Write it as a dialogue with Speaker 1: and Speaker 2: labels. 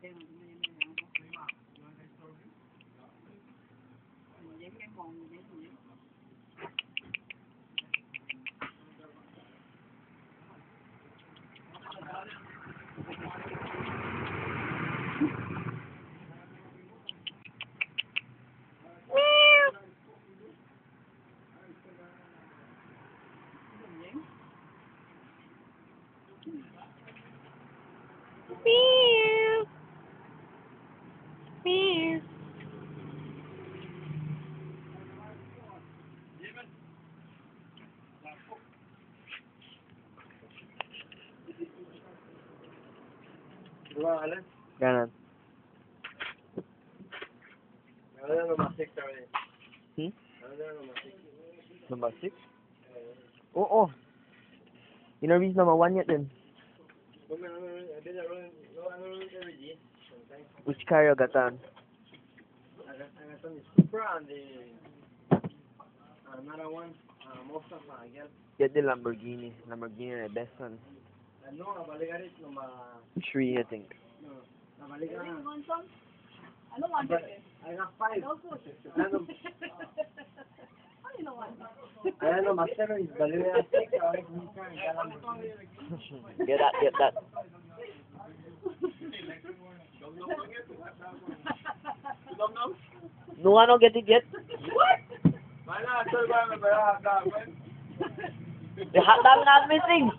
Speaker 1: Meow. Meow. Ganon. Number 6? Oo. Inarvis na ma-1 yet din. Which car you got on? Get the Lamborghini. Lamborghini is the best one. 3, I think.
Speaker 2: I got 5. I know, my 7 is Balloon 6.
Speaker 1: Get that, get that. No, I don't get it yet. The hot dog not missing.